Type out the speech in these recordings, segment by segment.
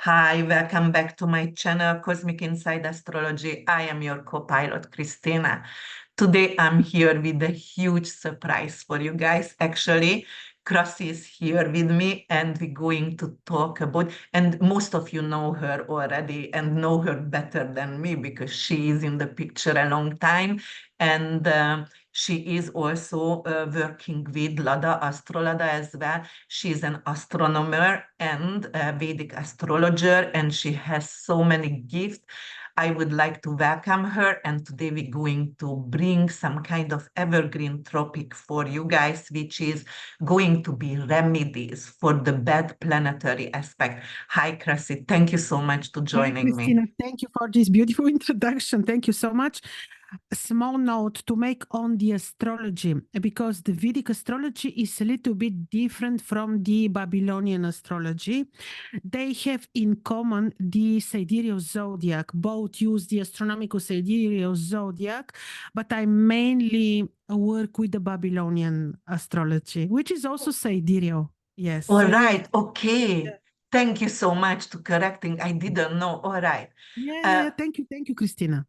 Hi, welcome back to my channel, Cosmic Inside Astrology. I am your co-pilot, Christina. Today, I'm here with a huge surprise for you guys. Actually, Krasi is here with me, and we're going to talk about, and most of you know her already and know her better than me because she is in the picture a long time. And she is also working with Lada, Astrolada as well. She's an astronomer and a Vedic astrologer, and she has so many gifts. I would like to welcome her, and today we're going to bring some kind of evergreen topic for you guys, which is going to be remedies for the bad planetary aspect. Hi, Krasi. Thank you so much to Hi, joining me. Christina. Thank you for this beautiful introduction. Thank you so much. A small note to make on the astrology, because the Vedic astrology is a little bit different from the Babylonian astrology. They have in common the sidereal zodiac. Both use the astronomical sidereal zodiac, but I mainly work with the Babylonian astrology, which is also sidereal. Yes. All So right. Okay. Thank you so much to correcting. I didn't know. All right. yeah. Thank you, Christina.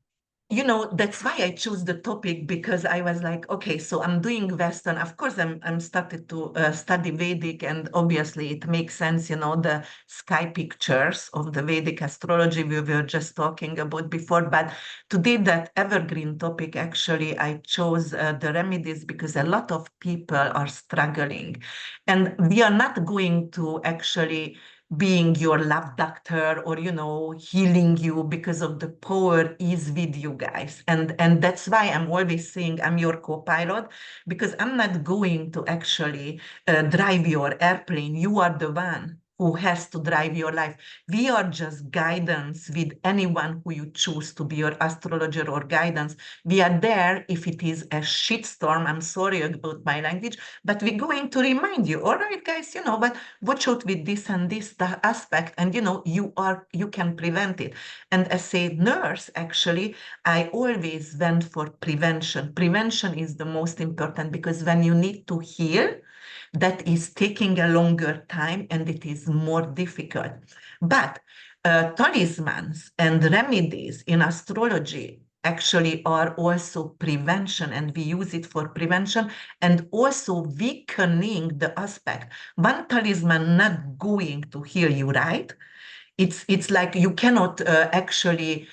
That's why I chose the topic, because I was like, okay, so I'm doing Western. Of course, I'm started to study Vedic, and obviously it makes sense, the sky pictures of the Vedic astrology we were just talking about before. But today, that evergreen topic, actually, I chose the remedies because a lot of people are struggling, and we are not going to actually being your love doctor or healing you, because of the power is with you guys. And that's why I'm always saying I'm your co-pilot, because I'm not going to actually drive your airplane. You are the one who has to drive your life. We are just guidance with anyone who you choose to be your astrologer or guidance. We are there if it is a shitstorm. I'm sorry about my language, but we're going to remind you, all right, guys, but watch out with this and this aspect, and you can prevent it. And as a nurse, actually, I always went for prevention is the most important, because when you need to heal, that is taking a longer time and it is more difficult. But talismans and remedies in astrology actually are also prevention, and we use it for prevention and also weakening the aspect. One talisman not going to heal you, right? It's like you cannot actually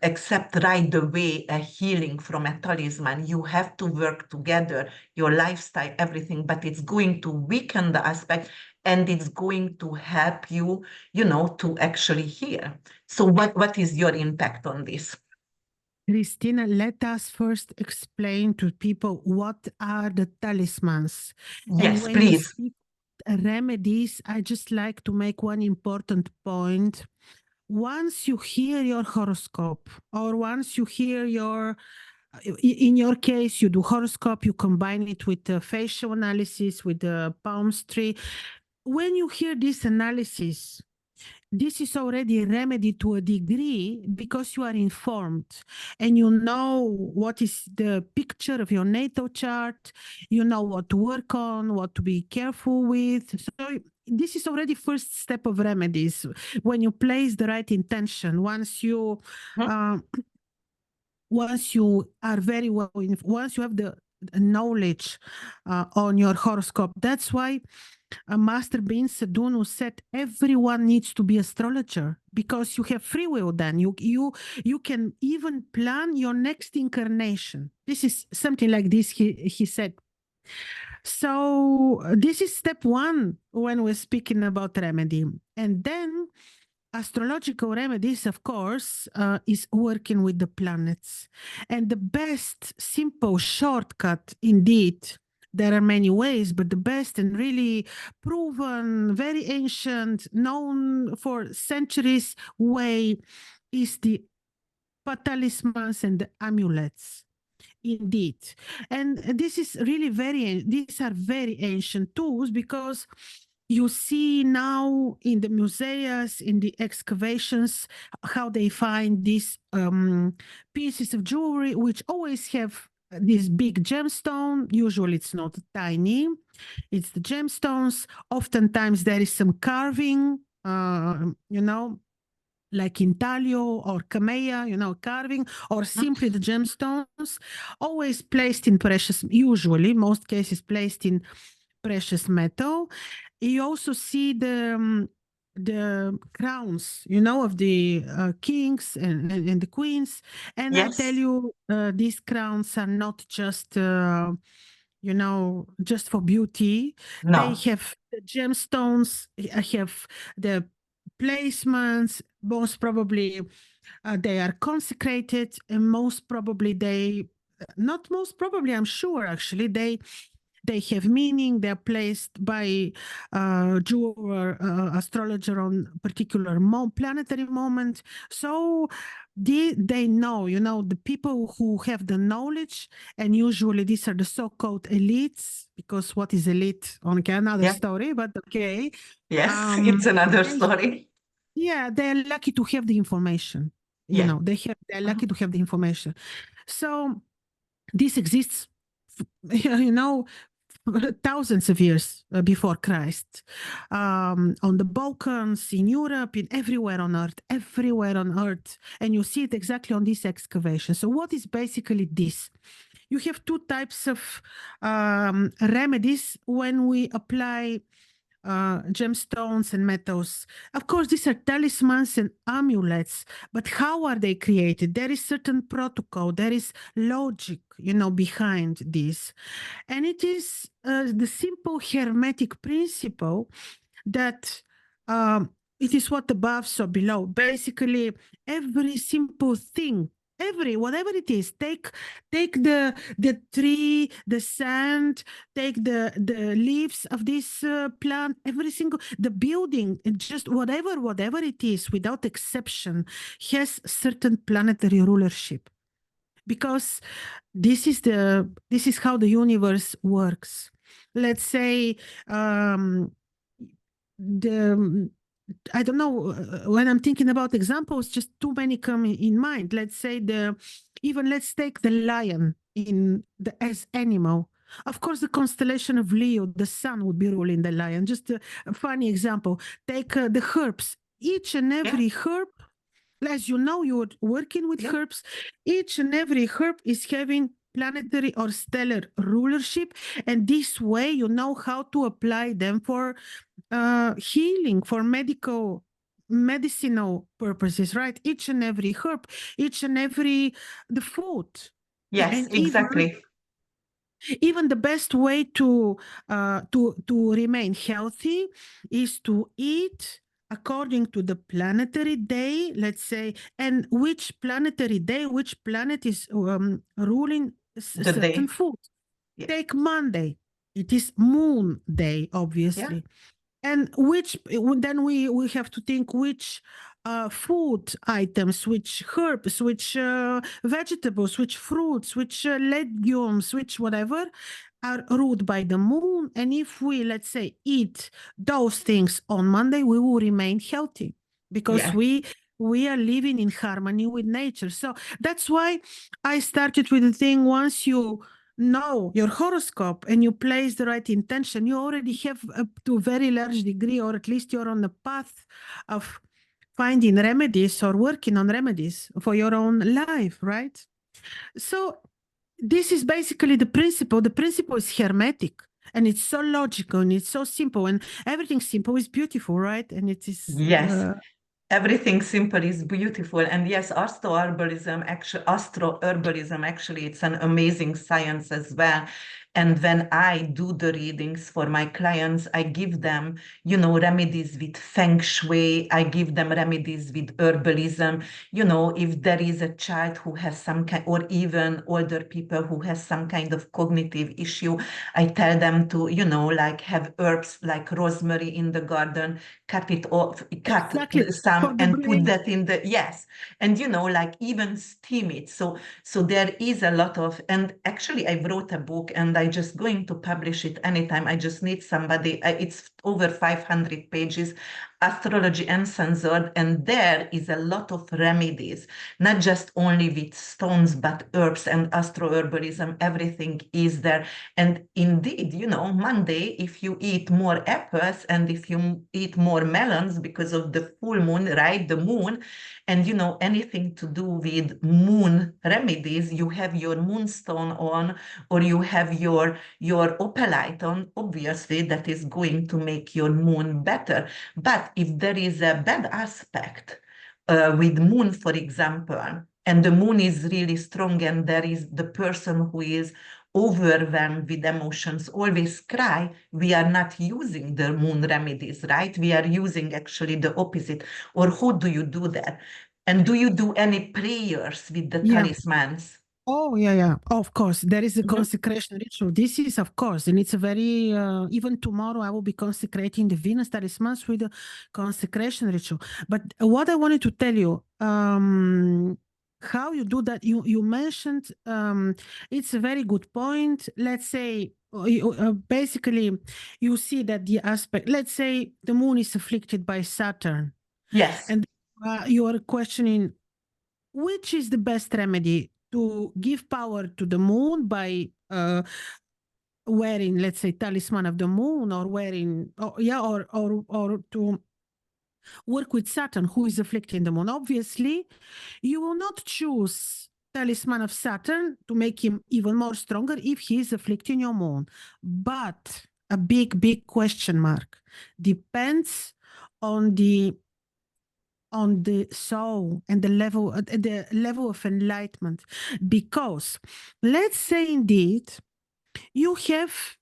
accept right away a healing from a talisman. You have to work together, your lifestyle, everything, but it's going to weaken the aspect, and it's going to help you to actually heal. So what is your impact on this? Christina, let us first explain to people what are the talismans. And Yes, when we please. speak remedies, I just like to make one important point. Once you hear your horoscope, or once you hear in your case, you do horoscope, you combine it with the facial analysis, with the palms tree. When you hear this analysis, this is already a remedy to a degree, because you are informed and you know what is the picture of your natal chart, you know what to work on, what to be careful with. So this is already first step of remedies, when you place the right intention. Once you are very well, once you have the knowledge on your horoscope. That's why Master Bin Sadhguru said everyone needs to be astrologer, because you have free will. Then you can even plan your next incarnation. This is something like this he said. So this is step one when we're speaking about remedy. And then astrological remedies, of course, is working with the planets. And the best simple shortcut, indeed, there are many ways, but the best and really proven, very ancient, known for centuries way is the talismans and the amulets. Indeed. And this is really these are very ancient tools, because you see now in the museums, in the excavations, how they find these pieces of jewelry, which always have this big gemstone. Usually it's not tiny, it's the gemstones. Oftentimes there is some carving you know, like intaglio or camea, you know, carving, or simply the gemstones, always placed in precious, usually, most cases placed in precious metal. You also see the crowns, you know, of the kings and the queens. And I tell Yes. you, these crowns are not just, you know, just for beauty. They No. have the gemstones, have the placements, most probably they are consecrated, and most probably not most probably, I'm sure actually, they have meaning. They're placed by Jew or astrologer on particular planetary moment. So they know, you know, the people who have the knowledge, and usually these are the so-called elites, because what is elite? Okay, another Yeah. story, but okay. Yes, Um, it's another they, story. yeah, they're lucky to have the information. You Yeah. know, they're lucky to have the information. So this exists, you know, thousands of years before Christ, on the Balkans, in Europe, in everywhere on earth, and you see it exactly on this excavation. So, what is basically this? You have two types of remedies when we apply gemstones and metals. Of course, these are talismans and amulets, but how are they created? There is certain protocol, there is logic, you know, behind this. And it is the simple hermetic principle that it is what above, so below. Basically, every simple thing, whatever it is, take the tree, the sand, take the leaves of this plant, every single the building, just whatever it is, without exception, has certain planetary rulership, because this is how the universe works. Let's say the I don't know, when I'm thinking about examples, just too many come in mind. Let's say let's take the lion in the as animal. Of course, the constellation of Leo, the sun would be ruling the lion. Just a funny example. Take the herbs. Each and Yeah. every herb, as you know, you're working with Yeah. herbs. Each and every herb is having planetary or stellar rulership, and this way you know how to apply them for healing, for medicinal purposes, right? Each and every herb, each and every the food, Yes, and exactly. even the best way to remain healthy is to eat according to the planetary day, let's say, and which planetary day, which planet is ruling The certain day. food. Yeah. Take Monday, it is moon day, Yeah. obviously. And which then we have to think which food items, which herbs, which vegetables, which fruits, which legumes, which whatever are ruled by the moon. And if we, let's say, eat those things on Monday, we will remain healthy, because Yeah. we are living in harmony with nature. So that's why I started with the thing, once you know your horoscope and you place the right intention, you already have, up to a very large degree, or at least you're on the path of finding remedies or working on remedies for your own life, right? So this is basically the principle. The principle is hermetic, and it's so logical, and it's so simple, and everything simple is beautiful, right? And it is Yes. Everything simple is beautiful. And yes, astro-herbalism, actually, it's an amazing science as well. And when I do the readings for my clients, I give them, remedies with feng shui. I give them remedies with herbalism. If there is a child who has some kind, or even older people who has some kind of cognitive issue, I tell them to, like have herbs like rosemary in the garden, cut it off, cut exactly some for the and put brain. that in the, yes. And like even steam it. So there is a lot of, and actually I wrote a book and I just going to publish it anytime. I just need somebody. It's over 500 pages. Astrology Uncensored, and there is a lot of remedies, not just only with stones, but herbs and astro-herbalism, everything is there. And indeed, Monday, if you eat more apples and if you eat more melons because of the full moon, right, the moon, and anything to do with moon remedies, you have your moonstone on, or you have your opalite on, obviously that is going to make your moon better. But if there is a bad aspect with moon, for example, and the moon is really strong, and there is the person who is overwhelmed with emotions, always cry, we are not using the moon remedies, right? We are using actually the opposite. Or how do you do that? And do you do any prayers with the Yeah. talismans? Oh, yeah, yeah. Of course, there is a consecration ritual. This is, of course, and it's a very, even tomorrow I will be consecrating the Venus talismans with a consecration ritual. But what I wanted to tell you, how you do that, you mentioned, it's a very good point. Let's say, basically, you see that the aspect, let's say the moon is afflicted by Saturn. Yes. And you are questioning which is the best remedy to give power to the moon by wearing, let's say, talisman of the moon, or wearing, or to work with Saturn, who is afflicting the moon. Obviously, you will not choose talisman of Saturn to make him even more stronger if he is afflicting your moon. But a big question mark depends on the soul and the level of enlightenment. Because let's say indeed you have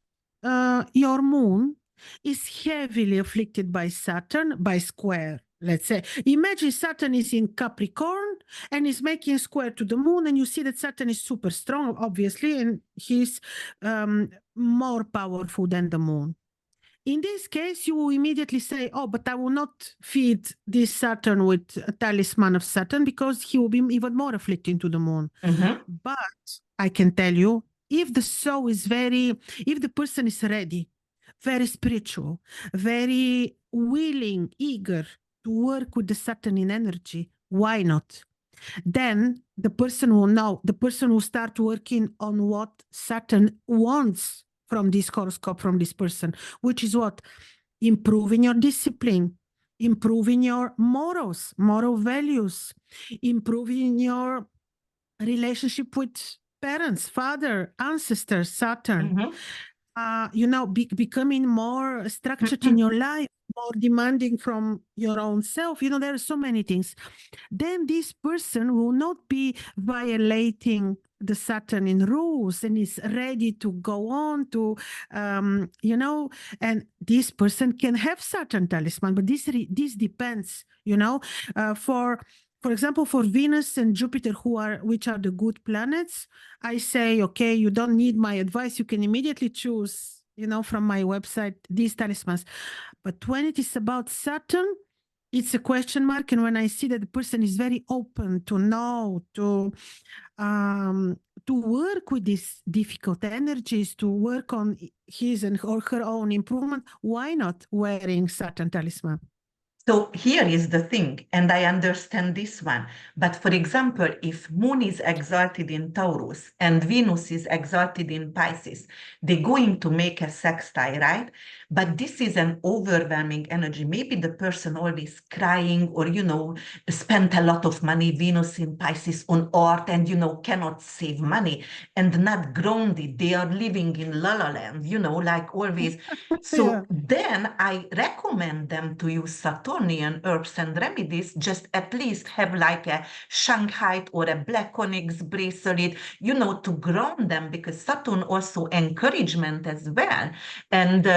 your moon is heavily afflicted by Saturn, by square. Let's say, imagine Saturn is in Capricorn and is making square to the moon, and you see that Saturn is super strong, obviously, and he's more powerful than the moon. In this case, you will immediately say, oh, but I will not feed this Saturn with a talisman of Saturn because he will be even more afflicting to the moon. But I can tell you, if the soul is if the person is ready, very spiritual, very willing, eager to work with the Saturn in energy, why not? Then the person will know, the person will start working on what Saturn wants from this horoscope, from this person, which is what? Improving your discipline, improving your morals, moral values, improving your relationship with parents, father, ancestors, Saturn. Becoming more structured in your life, more demanding from your own self. There are so many things. Then this person will not be violating the Saturn in rules and is ready to go on to, and this person can have Saturn talisman, but this depends, for example, for Venus and Jupiter, which are the good planets, I say, okay, you don't need my advice. You can immediately choose, from my website, these talismans. But when it is about Saturn, it's a question mark. And when I see that the person is very open to know, to work with these difficult energies, to work on his or her own improvement, why not wearing Saturn talisman? So here is the thing, and I understand this one. But for example, if Moon is exalted in Taurus and Venus is exalted in Pisces, they're going to make a sextile, right? But this is an overwhelming energy. Maybe the person always crying or, spent a lot of money, Venus in Pisces, on art and, cannot save money and not grounded. They are living in La La Land, like always. So then I recommend them to use Saturnian herbs and remedies, just at least have like a Shanghai or a black onyx bracelet, to ground them, because Saturn also encouragement as well. And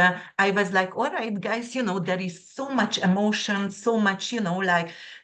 I was like, all right, guys, there is so much emotion, so much,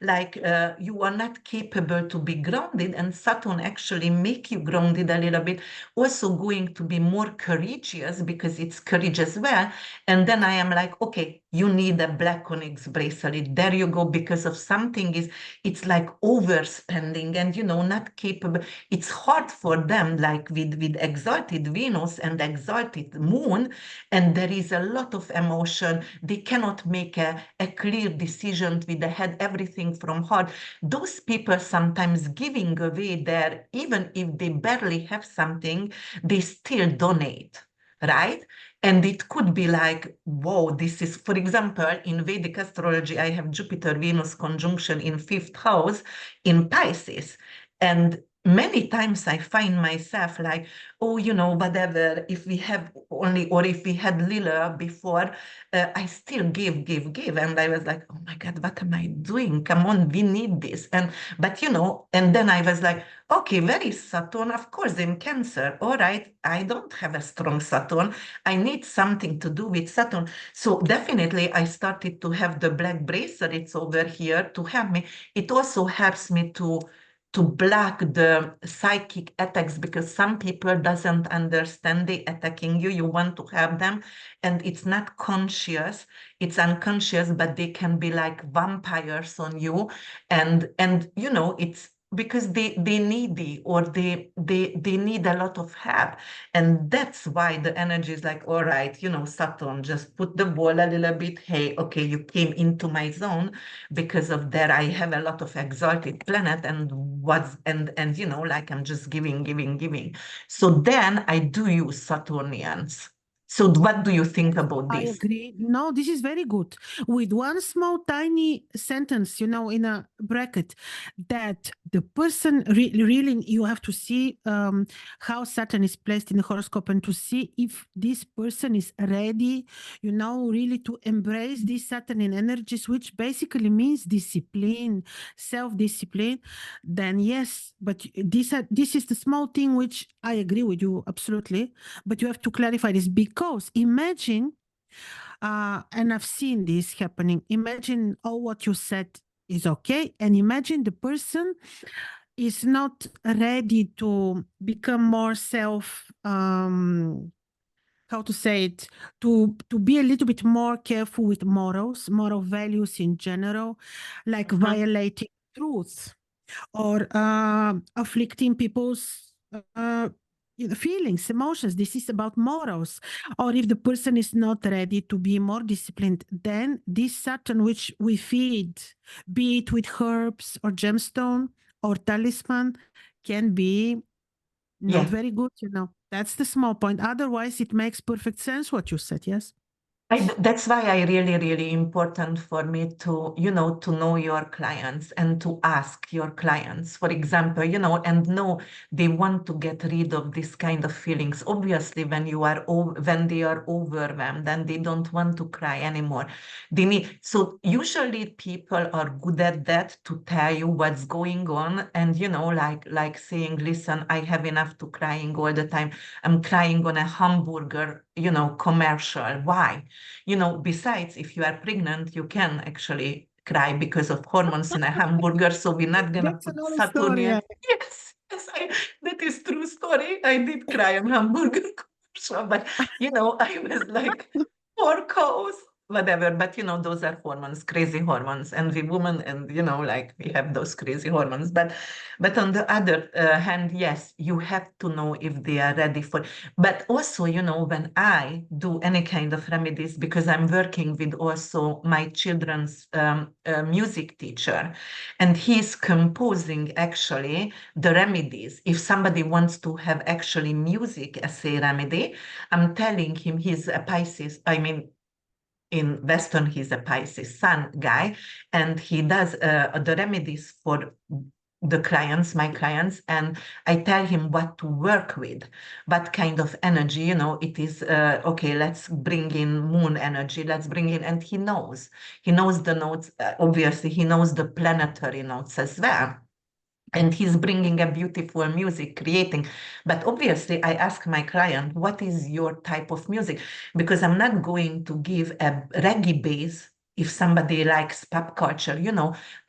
like you are not capable to be grounded, and Saturn actually make you grounded a little bit, also going to be more courageous because it's courage as well. And then I am like, okay, you need a black onyx bracelet. bracelet, there you go, because of something it's like overspending and, not capable. It's hard for them, like with exalted Venus and exalted moon, and there is a lot of emotion. They cannot make a clear decision with the head, everything from heart. Those people sometimes giving away their, even if they barely have something, they still donate, right? And it could be like, whoa, this is, for example, in Vedic astrology, I have Jupiter Venus conjunction in fifth house in Pisces. And many times I find myself like, oh, whatever, if we have only, or if we had Lila before, I still give. And I was like, oh my God, what am I doing? Come on, we need this. But and then I was like, okay, very Saturn, of course, in Cancer. All right, I don't have a strong Saturn. I need something to do with Saturn. So definitely I started to have the black bracelets over here to help me. It also helps me to block the psychic attacks, because some people doesn't understand they attacking you. You want to help them, and it's not conscious, it's unconscious, but they can be like vampires on you. And it's because they needy, or they need a lot of help. And that's why the energy is like, all right, Saturn, just put the ball a little bit. Hey, okay, you came into my zone, because of that I have a lot of exalted planet, and like I'm just giving. So then I do use Saturnians. So what do you think about I this? agree. No, this is very good. With one small, tiny sentence, in a bracket, that the person really, you have to see how Saturn is placed in the horoscope, and to see if this person is ready, really to embrace these Saturnian energies, which basically means discipline, self-discipline. Then yes, but this is the small thing which I agree with you absolutely. But you have to clarify this, because imagine, and I've seen this happening. Imagine all what you said is okay, and imagine the person is not ready to become more self. How to say it? To be a little bit more careful with morals, moral values in general, like violating truth, or afflicting people's feelings, emotions. This is about morals. Or if the person is not ready to be more disciplined, then this Saturn, which we feed, be it with herbs or gemstone or talisman, can be not Yeah. very good. That's the small point. Otherwise, it makes perfect sense what you said. Yes. That's why I really important for me to know your clients and to ask your clients, for example, and know they want to get rid of this kind of feelings. Obviously, when they are overwhelmed and they don't want to cry anymore, so usually people are good at that, to tell you what's going on, and like saying, listen, I have enough to crying all the time. I'm crying on a hamburger, commercial. Why? Besides, if you are pregnant, you can actually cry because of hormones in a hamburger. So we're not gonna That's put another story. Saturnian. Yes, that is true story. I did cry on hamburger commercial, but I was like, poor cows, whatever. But those are hormones, crazy hormones, and we women, and like we have those crazy hormones. But on the other hand, yes, you have to know if they are ready for. But also, when I do any kind of remedies, because I'm working with also my children's music teacher, and he's composing actually the remedies. If somebody wants to have actually music as a remedy, I'm telling him he's a Pisces. I mean, in Western, he's a Pisces Sun guy, and he does the remedies for the clients, my clients, and I tell him what to work with, what kind of energy, it is, okay, let's bring in moon energy, let's bring in, and he knows the notes, obviously, he knows the planetary notes as well. And he's bringing a beautiful music, creating. But obviously, I ask my client, what is your type of music? Because I'm not going to give a reggae bass if somebody likes pop culture.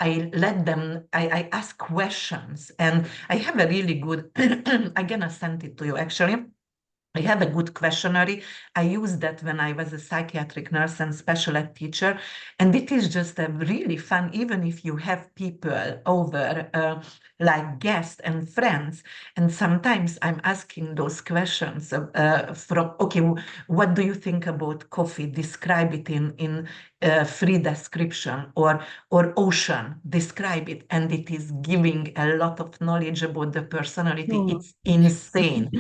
I ask questions. And I have a really good, I'm gonna send it to you actually. I have a good questionnaire. I used that when I was a psychiatric nurse and special ed teacher. And it is just a really fun, even if you have people over, like guests and friends. And sometimes I'm asking those questions from, okay, what do you think about coffee? Describe it in free description, or ocean, describe it. And it is giving a lot of knowledge about the personality. Oh. It's insane.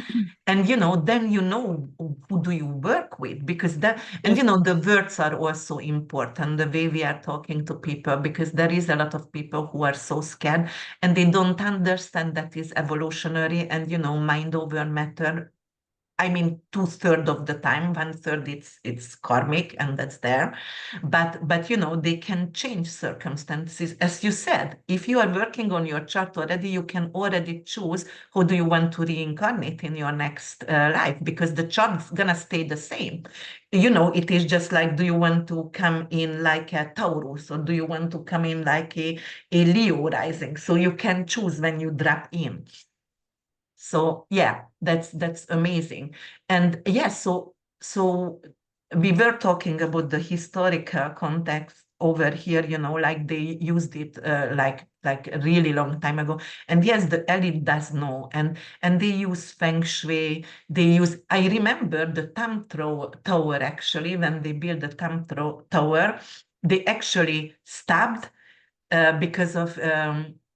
And then who do you work with, because that, and Yes. the words are also important, the way we are talking to people, because there is a lot of people who are so scared and they don't understand that is evolutionary, and mind over matter. I mean, 2/3 of the time, 1/3 it's karmic, and that's there. But they can change circumstances. As you said, if you are working on your chart already, you can already choose who do you want to reincarnate in your next life, because the chart's gonna stay the same. It is just like, do you want to come in like a Taurus, or do you want to come in like a Leo rising? So you can choose when you drop in. So yeah, that's amazing. And yeah, so we were talking about the historical context over here, like they used it like a really long time ago. And yes, the elite does know, and they use feng shui. I remember the tower, actually, when they built the tower, they actually stabbed, because of,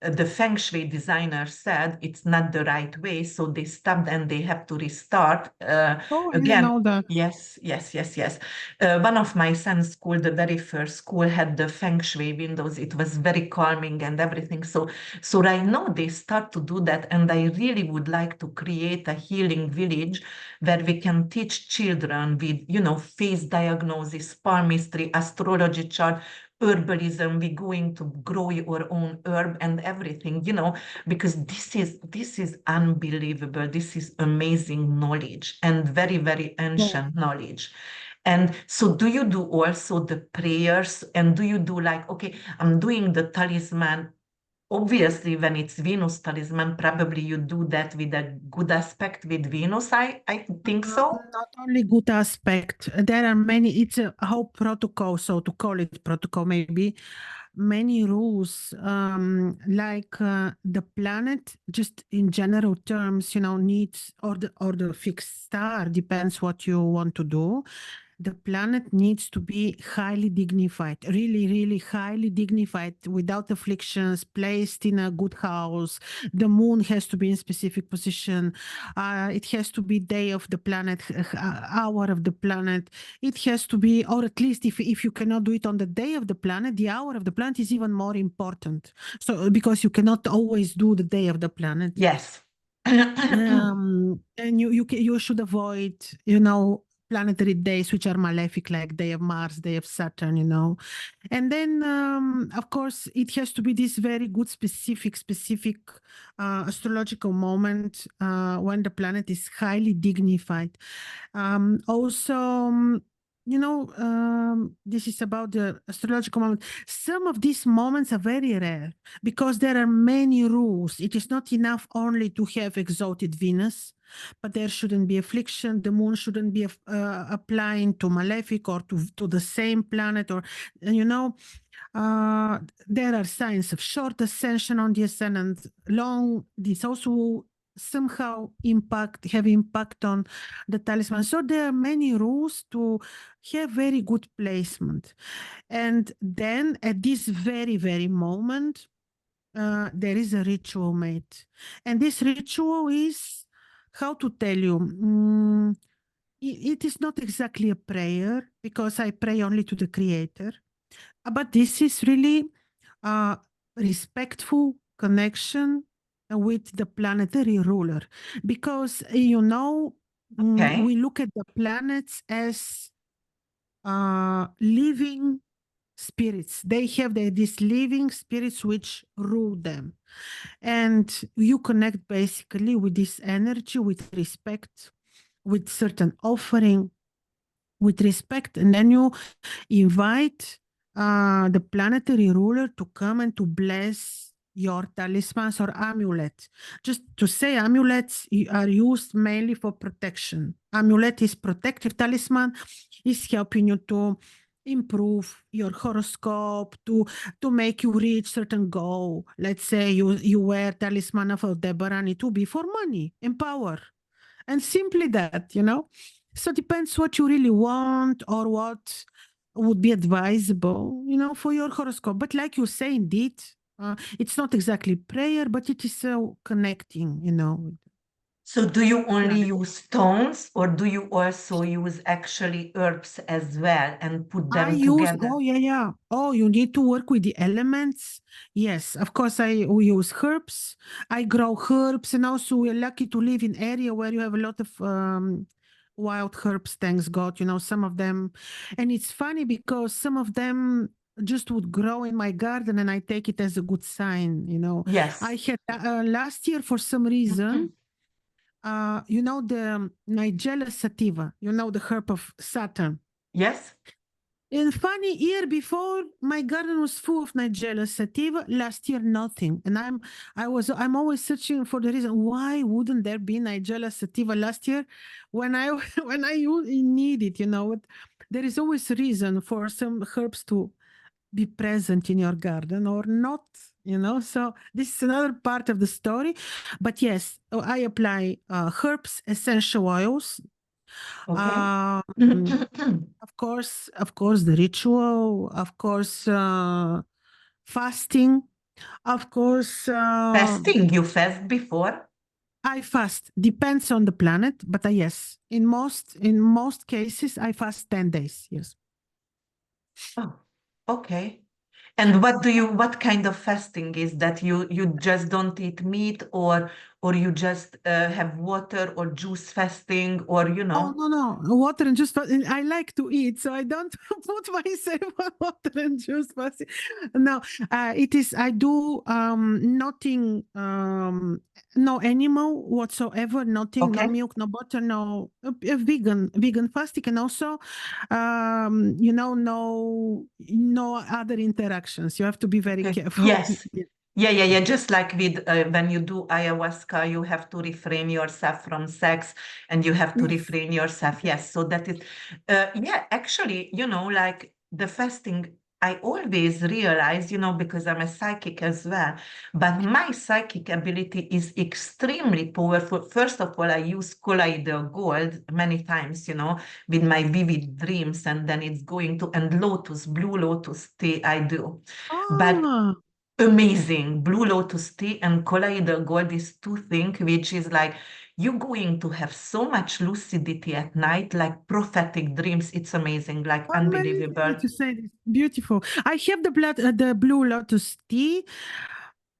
the feng shui designer said it's not the right way, so they stopped and they have to restart Oh, I didn't again. know that. Yes, yes, yes, yes. One of my son's school, the very first school, had the feng shui windows. It was very calming and everything. So right now they start to do that, and I really would like to create a healing village where we can teach children with, face diagnosis, palmistry, astrology chart, herbalism. We're going to grow your own herb and everything, because this is unbelievable. This is amazing knowledge, and very, very Yeah. ancient knowledge. And so do you do also the prayers, and do you do like, okay, I'm doing the talisman? Obviously, when it's Venus talisman, probably you do that with a good aspect with Venus. I think so. Not only good aspect, there are many, it's a whole protocol, so to call it protocol, maybe many rules, like the planet, just in general terms, needs, or the fixed star, depends what you want to do. The planet needs to be highly dignified, really, really highly dignified, without afflictions, placed in a good house. The moon has to be in specific position. It has to be day of the planet, hour of the planet. It has to be, or at least if you cannot do it on the day of the planet, the hour of the planet is even more important. So because you cannot always do the day of the planet. Yes. And you should avoid, planetary days which are malefic, like day of Mars, day of Saturn, and then of course it has to be this very good specific astrological moment when the planet is highly dignified. Also, this is about the astrological moment. Some of these moments are very rare because there are many rules. It is not enough only to have exalted Venus, but there shouldn't be affliction. The moon shouldn't be applying to malefic or to the same planet, or there are signs of short ascension on the ascendant, long. This also somehow have impact on the talisman. So there are many rules to have very good placement. And then at this very, very moment, there is a ritual made. And this ritual is, how to tell you, it is not exactly a prayer, because I pray only to the creator, but this is really a respectful connection with the planetary ruler, because Okay. we look at the planets as living spirits. They have these living spirits which rule them, and you connect basically with this energy, with respect, with certain offering, with respect, and then you invite the planetary ruler to come and to bless your talismans or amulets. Just to say, amulets are used mainly for protection. Amulet is protective. Talisman is helping you to improve your horoscope, to make you reach certain goal. Let's say you wear talisman of Aldebaran, it will be for money and power, and simply that, so depends what you really want or what would be advisable, for your horoscope. But like you say, indeed, it's not exactly prayer, but it is connecting, So do you only planet. use stones or do you also use actually herbs as well and put I them use, together? oh, yeah, yeah. Oh, you need to work with the elements. Yes, of course, we use herbs. I grow herbs, and also we're lucky to live in area where you have a lot of wild herbs, thanks God, some of them. And it's funny because some of them just would grow in my garden and I take it as a good sign. I Yes. had last year, for some reason, the Nigella sativa, the herb of Saturn. Yes. And funny, year before, my garden was full of Nigella sativa. Last year, nothing. And I'm always searching for the reason why wouldn't there be Nigella sativa last year when I when I need it. There is always a reason for some herbs to be present in your garden or not. So this is another part of the story. But yes, I apply herbs, essential oils. Okay. Um, of course, the ritual, of course, fasting, of course, Fasting, you fast before? I fast. Depends on the planet, but yes, in most cases, I fast 10 days. Yes. Oh, okay. And what kind of fasting is that? You just don't eat meat or you just have water or juice fasting or Oh, no, no, water and juice. I like to eat, so I don't put myself on water and juice fasting. No, it is. I do nothing, no animal whatsoever, nothing, no Okay. milk, no butter, no vegan fasting, and also, no other interactions. You have to be very Okay. careful. Yes. Yeah. Just like with when you do ayahuasca, you have to refrain yourself from sex and you have to Yes. refrain yourself. Yes. So that is, yeah, actually, like the fasting, I always realize, because I'm a psychic as well, but my psychic ability is extremely powerful. First of all, I use colloidal gold many times, with my vivid dreams, and then it's going to, and lotus, blue lotus tea, I do. But Ah. amazing. Blue Lotus tea and colloidal gold is two things which is like you're going to have so much lucidity at night, like prophetic dreams. It's amazing, like Amazing unbelievable. to say this. Beautiful. I have the blue lotus tea,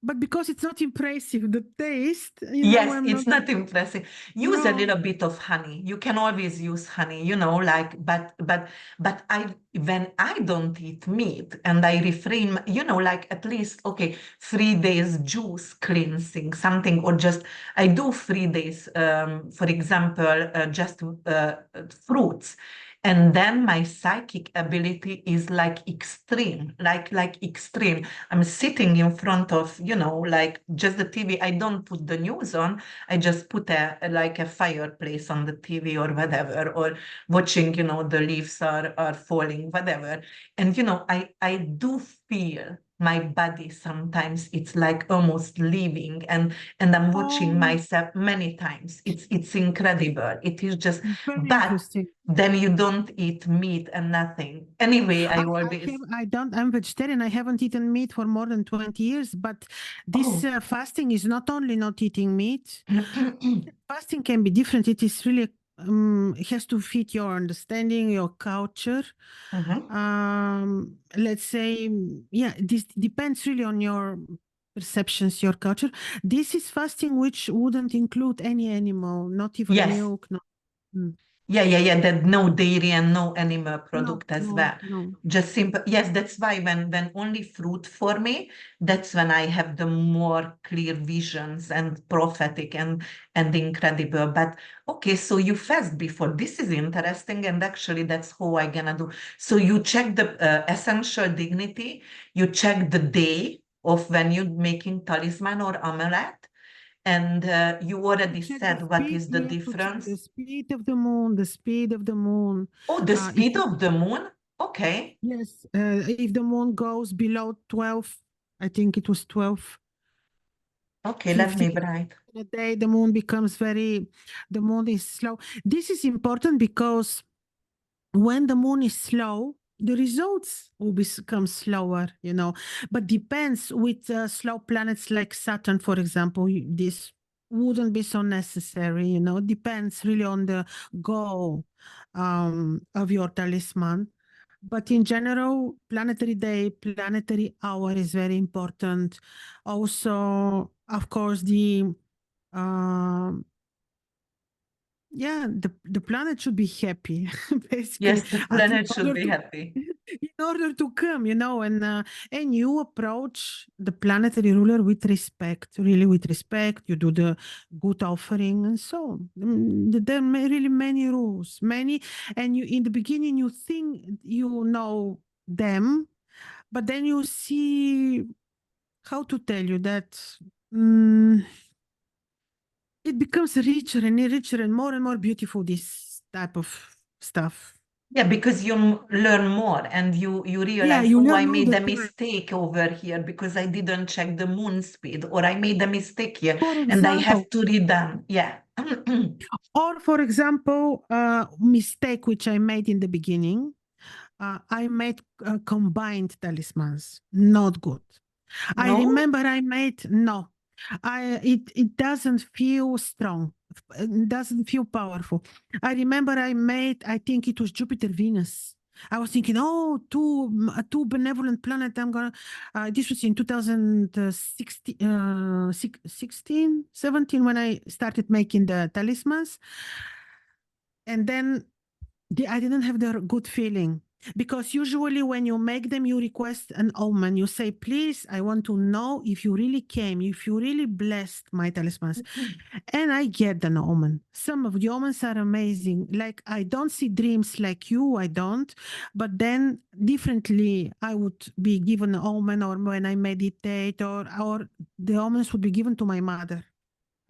but because it's not impressive, the taste, Yes, I'm not. it's not impressive. Use a No. little bit of honey. You can always use honey, like, but I, when I don't eat meat and I refrain, like at least, okay, 3 days juice cleansing, something, or just, I do 3 days, for example, just fruits. And then my psychic ability is like extreme, like extreme. I'm sitting in front of, like just the TV. I don't put the news on. I just put like a fireplace on the TV or whatever, or watching, the leaves are falling, whatever. And, I do feel my body sometimes it's like almost leaving and I'm watching Oh, myself many times. It's incredible. It is just, very but interesting. then you don't eat meat and nothing. Anyway, I always, I'm vegetarian. I haven't eaten meat for more than 20 years, but this oh, fasting is not only not eating meat. Fasting can be different. It is really, it has to fit your understanding, your culture. Mhm. Let's say, yeah, this depends really on your perceptions, your culture. This is fasting which wouldn't include any animal, not even Yes. milk. No. Mm. Yeah. That no dairy and no animal No, product as no, well. no. Just simple. Yes, that's why when only fruit for me, that's when I have the more clear visions and prophetic and incredible. But okay, so you fast before. This is interesting, and actually that's how I gonna do. So you check the essential dignity, you check the day. of when you're making talisman or amulet. And you already Check the said what speed. is You the have to check the difference. speed of the moon. The speed of the moon. Oh, the If speed of the moon? Okay. yes, if the moon goes below 12, I think it was 12, Okay, let 15 me write. in a day, the moon becomes the moon is slow. This is important because when the moon is slow, the results will become slower, but depends with slow planets like Saturn, for example, this wouldn't be so necessary, depends really on the goal of your talisman. But in general, planetary day, planetary hour is very important. Also, of course, um, the planet should be happy, basically. Yes, the But in planet should order be to happy. in order to come, and you approach the planetary ruler with respect, really with respect. You do the good offering and so on. There are really many rules, many, and you in the beginning you think you know them, but then you see how to tell you that. mm, it becomes richer and more beautiful, this type of stuff. Yeah, because you learn more and you Yeah, realize, you oh, I learn all made the a time. mistake over here because I didn't check the moon speed, or I made a mistake here For and I have example, to redone. Yeah. mistake which I made in the beginning, I made combined talismans, not good. I No? remember I made no. It doesn't feel strong. It doesn't feel powerful. I remember I made, I think it was Jupiter Venus. I was thinking, oh, two benevolent planet. I'm gonna. This was in 2016, 16, 17 when I started making the talismans, and then I didn't have the good feeling because usually when you make them, you request an omen. You say, please, I want to know if you really came, if you really blessed my talismans. And I get an omen. Some of the omens are amazing. Like I don't see dreams like you, I don't. But then differently, I would be given an omen, or when I meditate, or the omens would be given to my mother.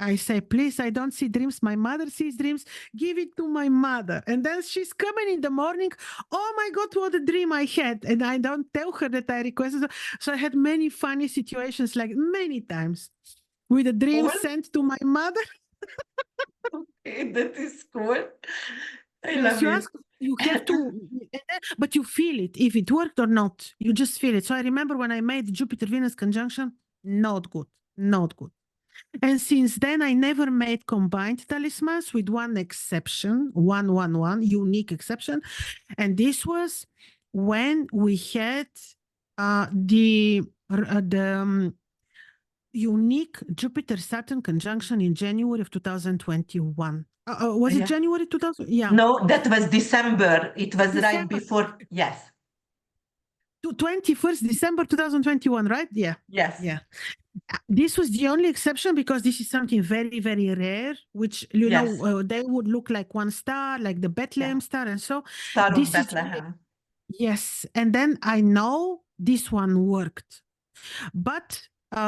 I say, please, I don't see dreams. My mother sees dreams. Give it to my mother. And then she's coming in the morning. Oh my God, what a dream I had. And I don't tell her that I requested. So I had many funny situations, like many times, with a dream Cool. sent to my mother. Okay, that is cool. I Yes, love you it. ask, you have to, but you feel it if it worked or not. You just feel it. So I remember when I made Jupiter Venus conjunction, not good, not good. And since then, I never made combined talismans with one exception, one, unique exception. And this was when we had the unique Jupiter Saturn conjunction in January of 2021. Was it Yeah. January 2000? Yeah. No, that was December. It was right December. before. Yes. 21st December 2021, right? Yeah. Yes. Yeah. This was the only exception because this is something very, very rare, which, Yes. they would look like one star, like the Yeah. Bethlehem star. And so Star of this is the only, Bethlehem. yes. And then I know this one worked. But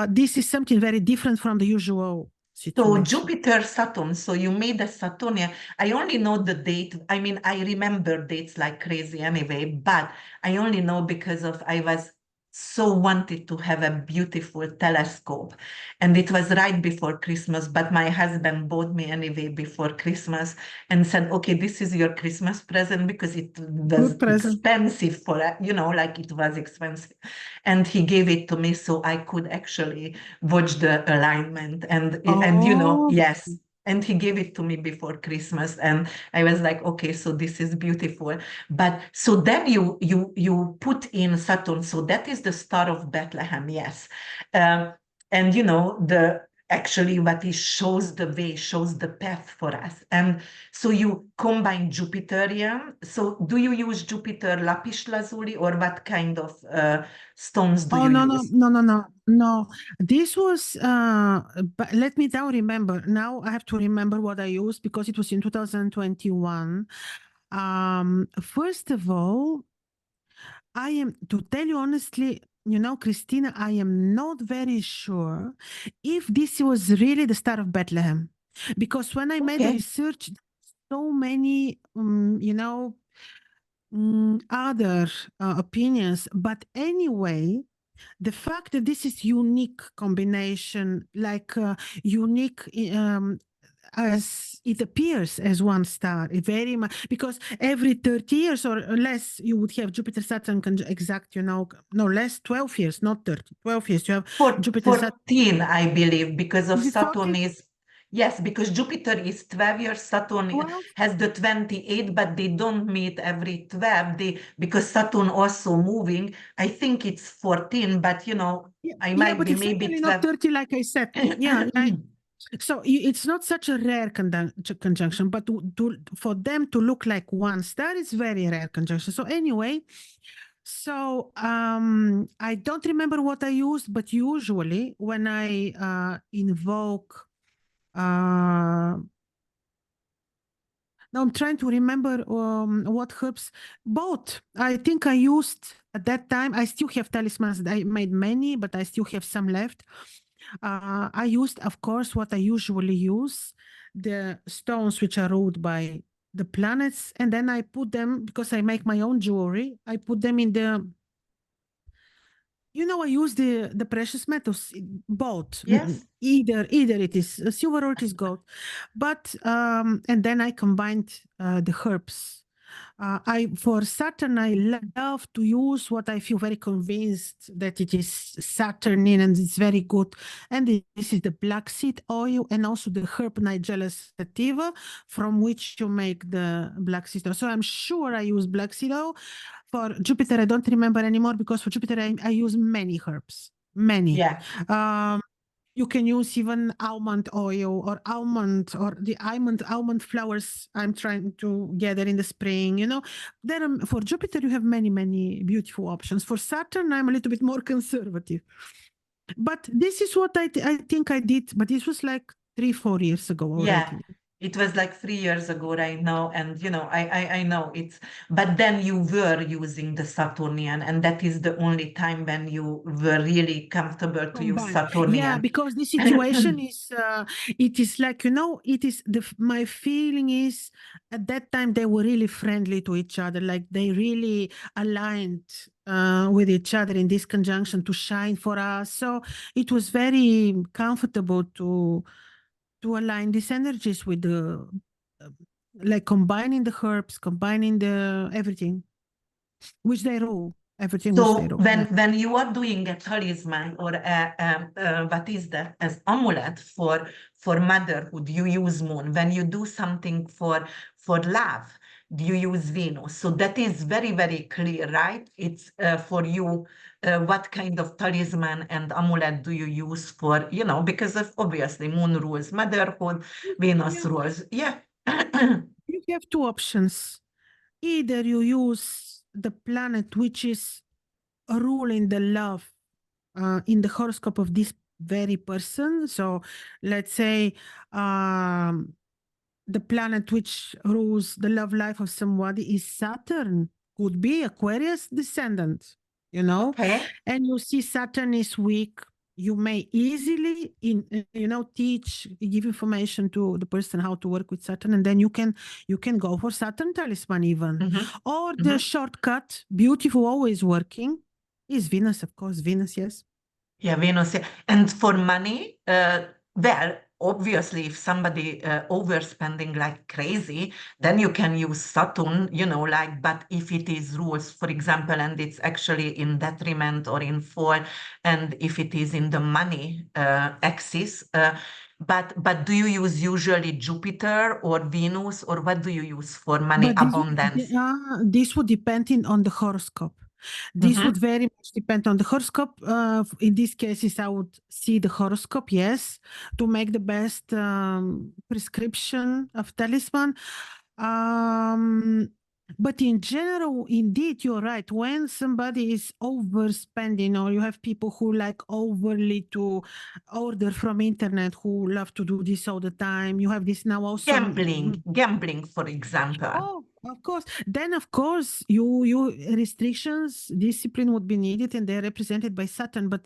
this is something very different from the usual So situation. Jupiter, Saturn. So you made a Saturnian. I only know the date. I mean, I remember dates like crazy anyway, but I only know because of I was so wanted to have a beautiful telescope. And it was right before Christmas, but my husband bought me anyway before Christmas and said, okay, this is your Christmas present because it was Good present. expensive for, like it was expensive. And he gave it to me so I could actually watch the alignment and Oh, yes, and he gave it to me before Christmas and I was like, okay, so this is beautiful. But so then you put in Saturn, so that is the star of Bethlehem. Yes. And the actually what he shows the way, shows the path for us. And so you combine Jupiterian. So do you use Jupiter lapis lazuli, or what kind of stones do oh, you no, no, use? no, no, no, no. This was, but let me now remember. Now I have to remember what I used because it was in 2021. First of all, I am, to tell you honestly, Christina, I am not very sure if this was really the Star of Bethlehem, because when I made the Okay. research, so many, other opinions. But anyway, the fact that this is unique combination, like unique as it appears as one star, very much, because every 30 years or less you would have Jupiter Saturn exact, no less, 12 years, not 30, 12 years you have Jupiter Saturn. 14, I believe, because of Is it Saturn 14? is, yes, because Jupiter is 12 years, Saturn 12? has the 28, but they don't meet every 12. Because Saturn also moving, I think it's 14, but I Yeah, might but be it's maybe certainly not 12. 30, like I said. Yeah, so it's not such a rare conjunction, but for them to look like one star is very rare conjunction. So anyway, so I don't remember what I used, but usually when I invoke, now I'm trying to remember what herbs. Both. I think I used at that time. I still have talismans. I made many, but I still have some left. I used, of course, what I usually use, the stones which are ruled by the planets, and then I put them, because I make my own jewelry, I put them in the, I use the precious metals, both. Yes. Either it is silver or it is gold, but and then I combined the herbs. For Saturn, I love to use what I feel very convinced that it is Saturnine and it's very good. And this is the black seed oil and also the herb Nigella sativa, from which you make the black seed oil. So I'm sure I use black seed oil. For Jupiter, I don't remember anymore, because for Jupiter, I use many herbs, many. Yeah. You can use even almond oil or the almond flowers I'm trying to gather in the spring. There for Jupiter you have many beautiful options. For Saturn I'm a little bit more conservative. But this is what I think I did. But this was like 3-4 years ago Yeah. already. It was like 3 years ago right now, and I know it's, but then you were using the Saturnian, and that is the only time when you were really comfortable to use Combined. Yeah, Saturnian. because the situation is, it is like, it is my feeling is at that time they were really friendly to each other, like they really aligned with each other in this conjunction to shine for us. So it was very comfortable to align these energies with the, like combining the herbs, combining the everything, which they rule, everything which they So rule. Yeah. when you are doing a talisman or what is that, as amulet for motherhood, you use moon. When you do something for love, you use Venus. So that is very clear, right? It's for you. What kind of talisman and amulet do you use for, because of obviously moon rules motherhood, Venus Yeah. rules, yeah. You have two options. Either you use the planet which is ruling the love in the horoscope of this very person. So let's say the planet which rules the love life of somebody is Saturn, could be Aquarius descendant, Okay. and you see Saturn is weak. You may easily teach, give information to the person how to work with Saturn, and then you can go for Saturn talisman even. Mhm. Or the shortcut, beautiful, always working, is Venus, of course. Venus, yes. Yeah, Venus. Yeah. And for money, well, obviously, if somebody overspending like crazy, then you can use Saturn, but if it is rules, for example, and it's actually in detriment or in fall, and if it is in the money axis, but do you use usually Jupiter or Venus, or what do you use for money But abundance? this would depend on the horoscope. This would Mhm. very much depend on the horoscope. In these cases, I would see the horoscope, yes, to make the best prescription of talisman. Um, but in general, indeed, you're right. When somebody is overspending, or you have people who like overly to order from internet, who love to do this all the time, you have this now also. Gambling, for example. Oh, Of course. Then, of course, you restrictions, discipline would be needed, and they're represented by Saturn. But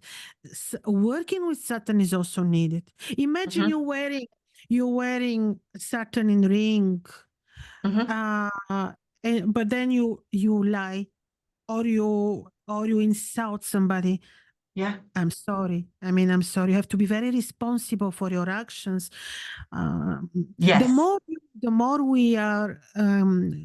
working with Saturn is also needed. Imagine Mhm, you wearing Saturn in ring, mhm. uh, but then you lie, or you insult somebody. Yeah. I'm sorry. I mean, I'm sorry. You have to be very responsible for your actions. Um, the Yes. more the more we are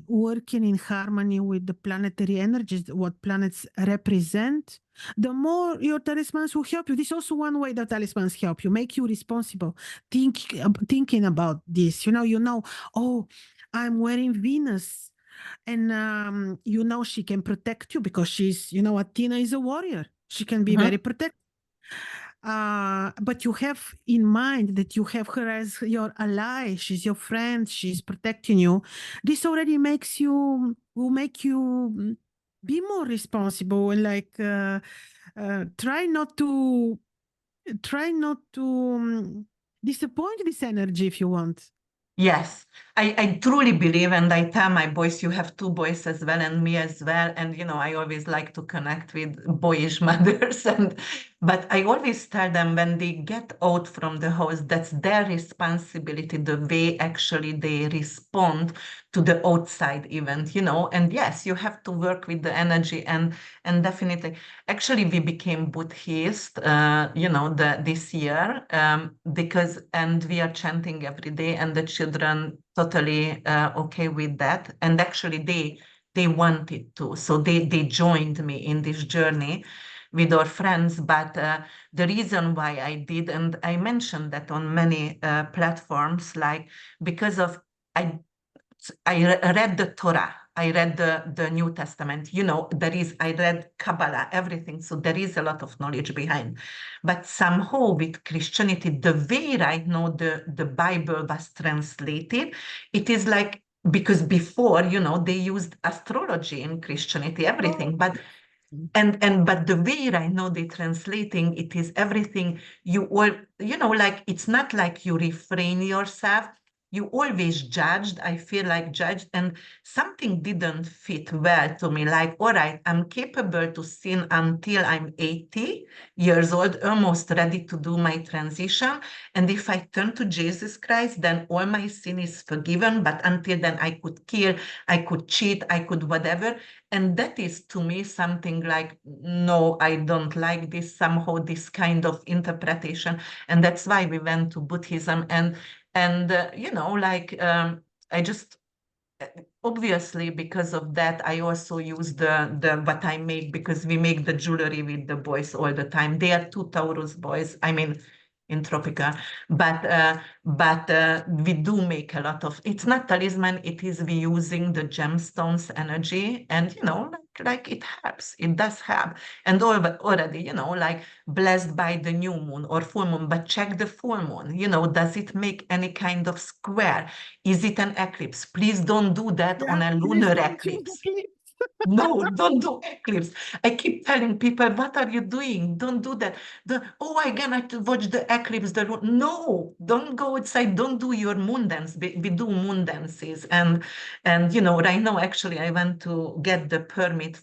working in harmony with the planetary energies, what planets represent, the more your talismans will help you. This is also one way that talismans help you, make you responsible. Thinking about this, oh, I'm wearing Venus, and she can protect you because Athena is a warrior. She can be very Mhm. protective. But you have in mind that you have her as your ally. She's your friend. She's protecting you. This already will make you be more responsible and try not to disappoint this energy if you want. Yes, I truly believe, and I tell my boys, you have two boys as well, and me as well. And I always like to connect with boyish mothers, but I always tell them when they get out from the house, that's their responsibility, the way actually they respond to the outside event. And yes, you have to work with the energy and definitely. Actually, we became Buddhist, this year, and we are chanting every day, and the children totally okay with that. And actually, they wanted to, so they joined me in this journey with our friends. But the reason why I did, and I mentioned that on many platforms, like because of I read the Torah. I read the New Testament. I read Kabbalah, everything. So there is a lot of knowledge behind. But somehow with Christianity, the way right now the Bible was translated, it is like, because before, they used astrology in Christianity, Oh. everything. But the way right now they translating it is everything you all, like it's not like you refrain yourself. You always judged, I feel like judged, and something didn't fit well to me. Like, all right, I'm capable to sin until I'm 80 years old, almost ready to do my transition. And if I turn to Jesus Christ, then all my sin is forgiven. But until then, I could kill, I could cheat, I could whatever. And that is to me something like, no, I don't like this, somehow this kind of interpretation. And that's why we went to Buddhism. I just, obviously because of that, I also use the what I make, because we make the jewelry with the boys all the time. They are two Taurus boys, I mean, in Tropica. But we do make a lot of, it's not talisman, it is we using the gemstones energy. And like it helps, it does help. And already, like blessed by the new moon or full moon. But check the full moon, does it make any kind of square? Is it an eclipse? Please don't do that on Yeah, a please lunar don't choose the eclipse. clip. No, don't do eclipse. I keep telling people, what are you doing? Don't do that. Oh, I cannot watch the eclipse. No, don't go outside. Don't do your moon dance. We do moon dances. And right now, actually, I went to get the permit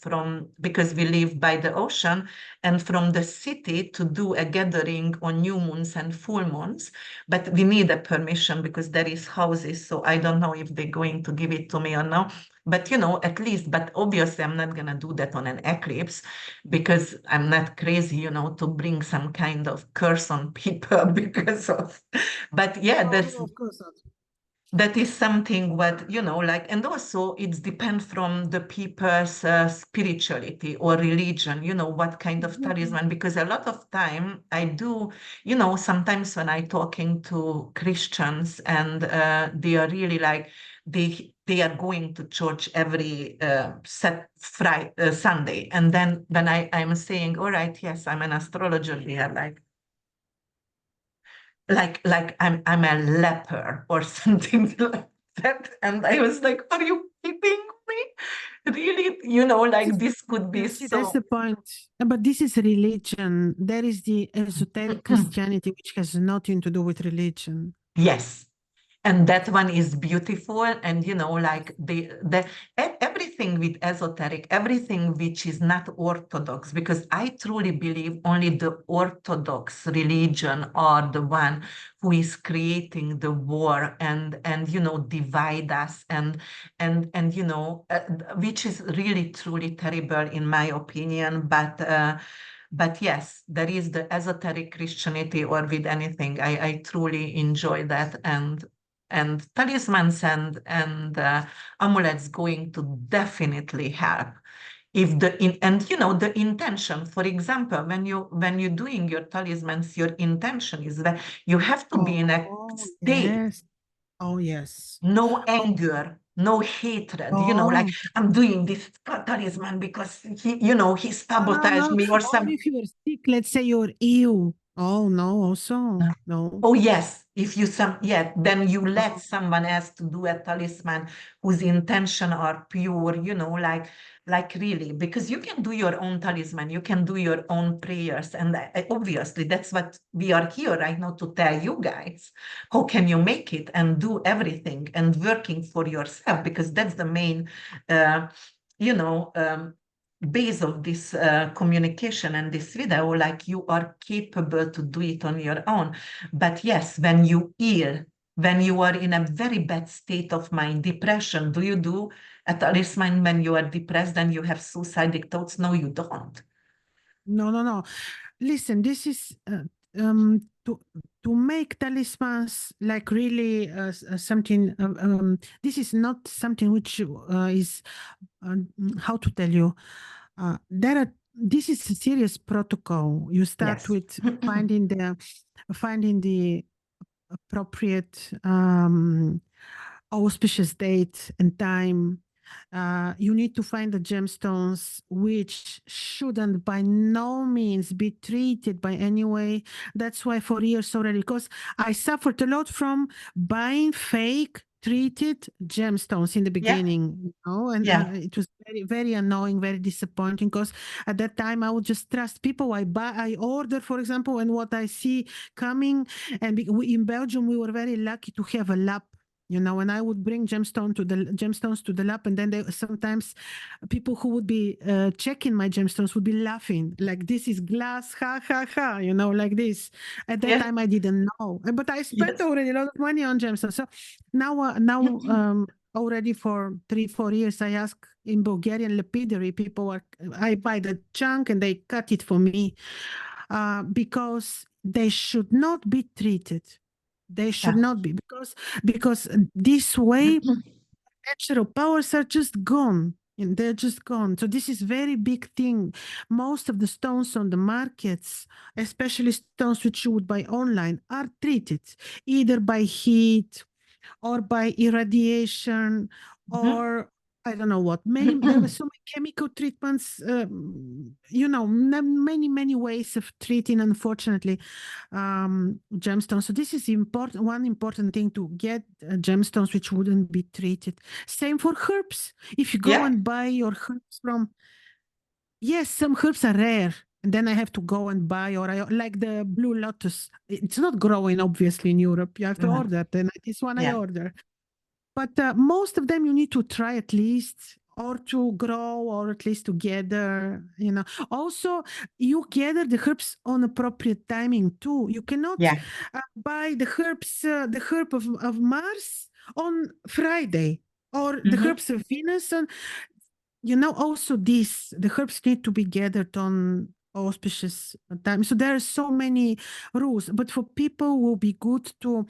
because we live by the ocean, and from the city to do a gathering on new moons and full moons. But we need a permission because there is houses. So I don't know if they're going to give it to me or not. But at least, but obviously, I'm not going to do that on an eclipse, because I'm not crazy, to bring some kind of curse on people because of. But yeah, Oh, no, of course not. that is something what, like, and also it's depend from the people's spirituality or religion, what kind of Exactly. talisman. Because a lot of time I do, sometimes when I talking to Christians, and they are really like, they are going to church every Sunday. And then when I'm saying, all right, yes, I'm an astrologer, they are like I'm a leper or something like that. And I was like, are you kidding me? Really? Like this could be Yeah, see, that's so. the point. But this is religion. There is the esoteric Christianity, which has nothing to do with religion. Yes. And that one is beautiful. And, like everything with esoteric, everything which is not orthodox, because I truly believe only the orthodox religion are the one who is creating the war and divide us and which is really truly terrible in my opinion. But yes, there is the esoteric Christianity or with anything. I truly enjoy that, and talismans and amulets going to definitely help. If the intention, for example, when you're doing your talismans, your intention is that you have to be in a Oh, state, yes. Oh, yes. no Oh, anger, no hatred, like oh. I'm doing this talisman because he No, no, sabotaged no. me or Or something. if you're sick, let's say you're ill. Oh, no, also. No. Oh yes, if you yeah, then you let No. someone else to do a talisman whose intention are pure, like really, because you can do your own talisman, you can do your own prayers, and obviously that's what we are here right now to tell you guys. How can you make it and do everything and working for yourself? Because that's the main, uh, you know, um, base of this communication and this video, like you are capable to do it on your own. But yes, when you ill, when you are in a very bad state of mind, depression, do you do a talisman when you are depressed and you have suicidal thoughts? No, you don't. No, no, no. Listen, this is um, to to make talismans like really something. This is not something which is how to tell you. There are. This is a serious protocol. You start Yes. with finding the appropriate auspicious date and time. You need to find the gemstones which shouldn't by no means be treated by any way. That's why for years already, because I suffered a lot from buying fake treated gemstones in the Yeah. beginning, and Yeah. it was very, very annoying, very disappointing, because at that time I would just trust people. I order, for example, and what I see coming, and in Belgium we were very lucky to have a lab, and I would bring gemstones to the lab, and then sometimes people who would be checking my gemstones would be laughing like, this is glass, ha ha ha, like this. At that Yeah. time I didn't know, but I spent Yes. already a lot of money on gemstones. So now already for 3-4 years I ask in Bulgarian lapidary, I buy the chunk and they cut it for me, because they should not be treated. They should Yeah. not be, because this way natural powers are just gone. And they're just gone. So this is very big thing. Most of the stones on the markets, especially stones which you would buy online, are treated either by heat or by irradiation, Mhm. or I don't know what. There were so many chemical treatments, many ways of treating, unfortunately, gemstones. So this is important. One important thing, to get gemstones which wouldn't be treated. Same for herbs. If you go Yeah. and buy your herbs from, yes, some herbs are rare. And then I have to go and buy, or like the blue lotus. It's not growing, obviously, in Europe. You have to Mhm. order. Then this one I Yeah. order. But most of them you need to try at least, or to grow, or at least to gather. Also, you gather the herbs on appropriate timing too. You cannot Yeah. buy the herb of Mars on Friday, or the Mhm. herbs of Venus on. Also the herbs need to be gathered on auspicious time. So there are so many rules, but for people will be good to,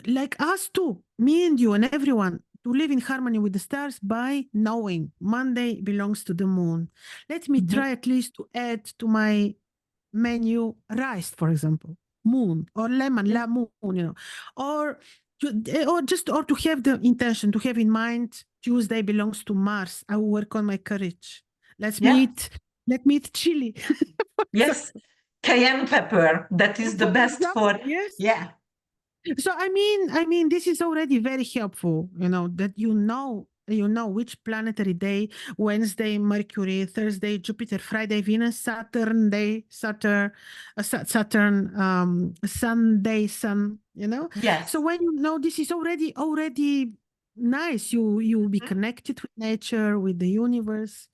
like us too, me and you and everyone, to live in harmony with the stars by knowing Monday belongs to the moon. Let me Mhm. try at least to add to my menu rice, for example, moon, or lemon, Yeah. la moon, or or to have the intention, to have in mind Tuesday belongs to Mars. I will work on my courage. Let's Yeah. meet. Let me eat chili. Yes. Cayenne pepper. That is the For best example, for, yes. yeah. So I mean, this is already very helpful. That you know which planetary day: Wednesday, Mercury; Thursday, Jupiter; Friday, Venus; Saturn, Saturn, Sunday, Sun. You know. Yes. So when you know this is already nice, you be Mhm. connected with nature, with the universe.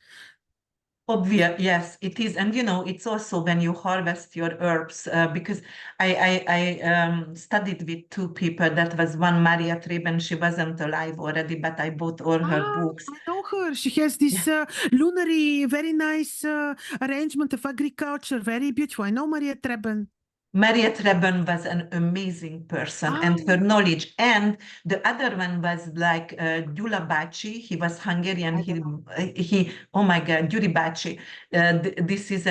Obvious, yes, it is. And it's also when you harvest your herbs, because I studied with two people. That was one Maria Treben. She wasn't alive already, but I bought all her Ah, books. I know her. She has this lunary, very nice arrangement of agriculture. Very beautiful. I know Maria Treben. Maria Treben was an amazing person, Ah, and her knowledge. And the other one was like Gyula Bácsi. He was Hungarian. I don't know. Oh my God, Gyuri Bácsi. This is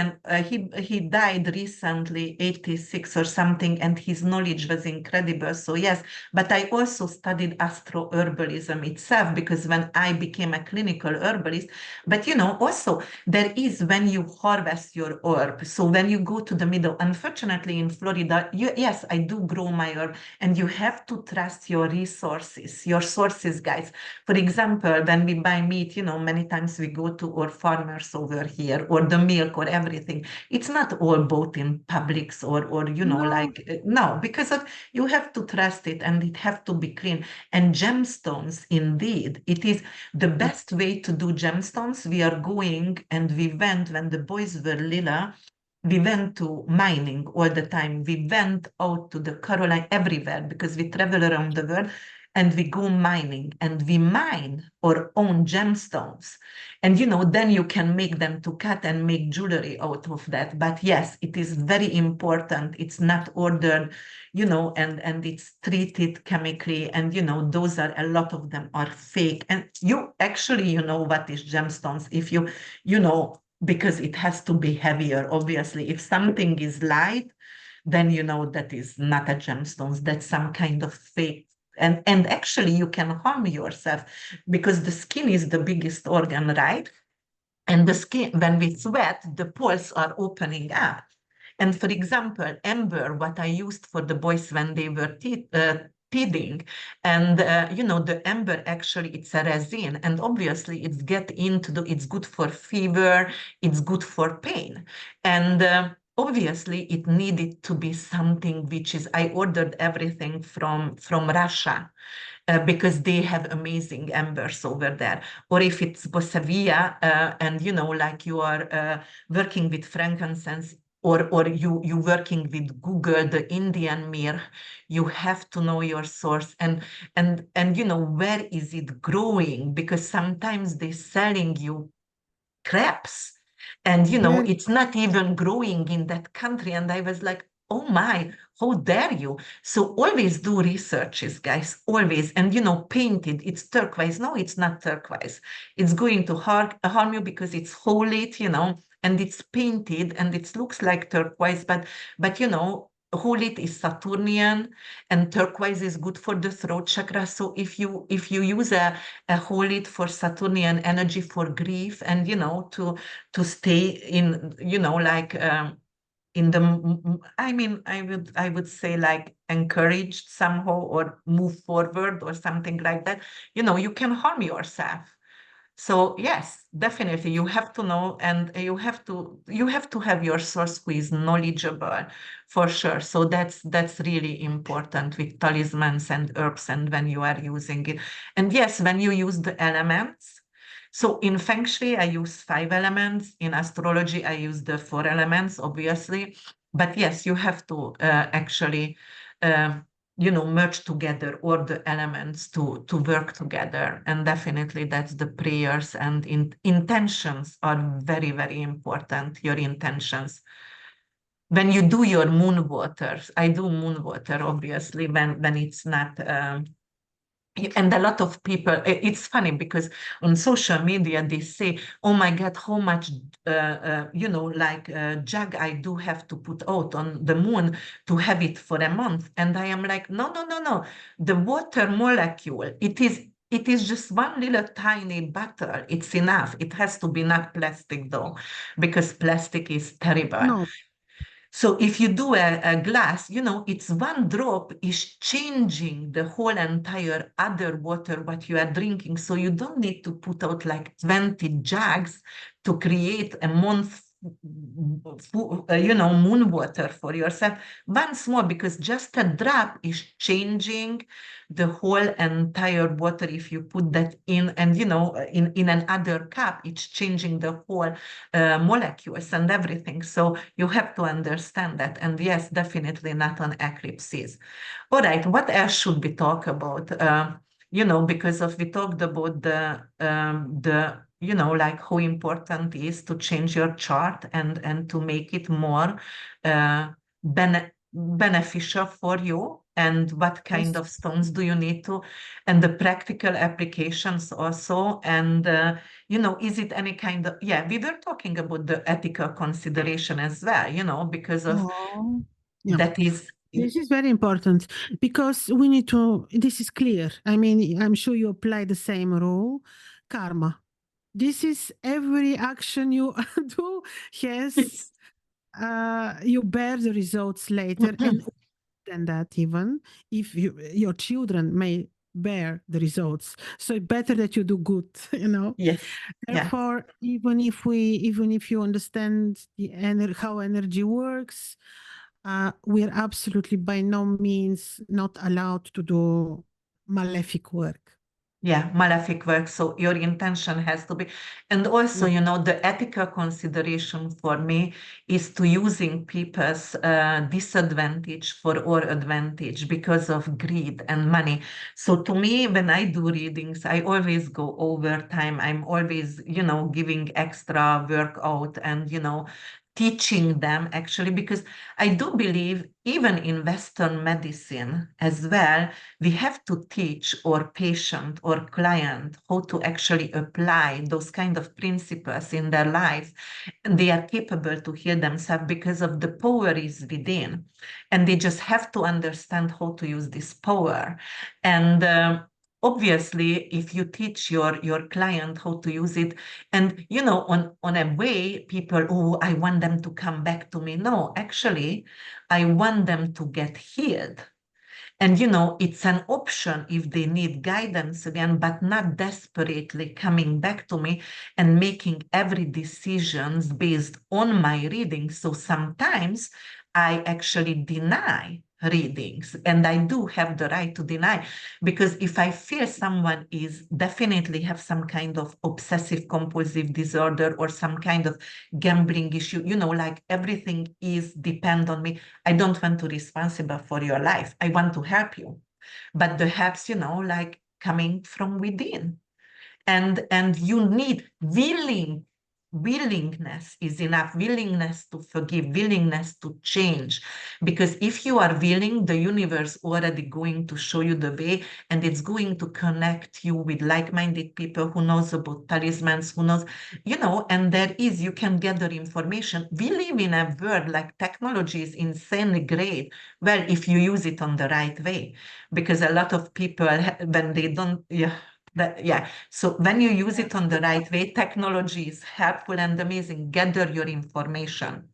he died recently, 86 or something, and his knowledge was incredible. So yes, but I also studied astro-herbalism itself, because when I became a clinical herbalist, but also there is when you harvest your herb. So when you go to the middle, unfortunately in Florida, yes, I do grow my herb, and you have to trust your resources, your sources, guys. For example, when we buy meat, many times we go to our farmers over here, or the milk, or everything. It's not all bought in Publix, or No. like no, because you have to trust it, and it have to be clean. And gemstones, indeed, it is the best way to do gemstones. We are going, and we went when the boys were little. We went to mining all the time. We went out to the Caroline, everywhere, because we travel around the world, and we go mining, and we mine our own gemstones. And then you can make them to cut and make jewelry out of that. But yes, it is very important. It's not ordered, and it's treated chemically. And those are, a lot of them are fake. And you actually, what is gemstones, if because it has to be heavier. Obviously, if something is light, then that is not a gemstones. That's some kind of fake. And actually, you can harm yourself, because the skin is the biggest organ, right? And the skin, when we sweat, the pores are opening up. And for example, amber, what I used for the boys when they were teething, and the amber, actually it's a resin, and obviously it's good for fever, it's good for pain, and obviously it needed to be something which is, I ordered everything from Russia, because they have amazing embers over there. Or if it's Bosavia, and like you are working with frankincense, or you working with Google, the Indian myrrh, you have to know your source, and where is it growing, because sometimes they're selling you crabs, and Yes. it's not even growing in that country. And I was like, oh my, how dare you. So always do researches, guys, always. And painted, it's turquoise. No, it's not turquoise. It's going to harm you, because it's holate, and it's painted, and it looks like turquoise, but holate is Saturnian, and turquoise is good for the throat chakra. So if you use a holate for Saturnian energy, for grief, and to stay in, like in the I mean, I would say, like, encouraged somehow, or move forward, or something like that, you can harm yourself. So yes, definitely you have to know, and you have to have your source who is knowledgeable, for sure. So that's really important with talismans and herbs, and when you are using it. And yes, when you use the elements. So in Feng Shui, I use 5 elements. In astrology, I use the 4 elements, obviously. But yes, you have to actually merge together all the elements to work together. And definitely that's the prayers, and intentions are very, very important. Your intentions. When you do your moon waters, I do moon water, obviously, when it's not and a lot of people, it's funny, because on social media they say, oh my God, how much like jug I do have to put out on the moon to have it for a month. And I am like, no, no, no, no. The water molecule, it is just one little tiny bottle. It's enough. It has to be not plastic, though, because plastic is terrible. No. So if you do a glass, you know, it's one drop is changing the whole entire other water what you are drinking. So you don't need to put out like 20 jugs to create a month, you know, moon water for yourself. One small, because just a drop is changing the whole entire water. If you put that in, and you know, in another cup, it's changing the whole molecules and everything. So you have to understand that. And yes, definitely not on eclipses. All right, what else should we talk about? You know, because of we talked about the you know, like how important it is to change your chart and to make it more uh, beneficial for you, and what kind Yes. of stones do you need to, and the practical applications also, and you know, is it any kind of, yeah, we were talking about the ethical consideration as well, you know, because of Oh, yeah. that is, This is very important because we need to, this is clear. I mean, I'm sure you apply the same rule. Karma. This is every action you do, yes, it's you bear the results later. And than that, even if your children may bear the results. So better that you do good, you know. yes, yeah. Therefore, even if you understand how energy works, we're absolutely by no means not allowed to do malefic work. Yeah, malefic work. So your intention has to be, and also, Yeah. you know, the ethical consideration for me is to using people's disadvantage for our advantage because of greed and money. So to me, when I do readings, I always go over time. I'm always, you know, giving extra work out and, you know, teaching them actually, because I do believe even in Western medicine as well, we have to teach our patient or client how to actually apply those kind of principles in their life. And they are capable to heal themselves because of the power is within. And they just have to understand how to use this power. And obviously, if you teach your client how to use it, and you know, on a way, people, oh, I want them to come back to me. No, actually, I want them to get healed. And you know, it's an option if they need guidance again, but not desperately coming back to me and making every decisions based on my reading. So sometimes I actually deny readings, and I do have the right to deny, because if I feel someone is definitely have some kind of obsessive compulsive disorder or some kind of gambling issue, you know, like everything is depend on me, I don't want to be responsible for your life. I want to help you. But the help's, you know, like coming from within. And you need willingness is enough, willingness to forgive, willingness to change, because if you are willing, the universe already going to show you the way, and it's going to connect you with like-minded people who knows about talismans, who knows, you know, and there is, you can gather information. We live in a world like technology is insanely great, well, if you use it on the right way, because a lot of people when they don't, yeah, that, yeah. So when you use it on the right way, technology is helpful and amazing. Gather your information.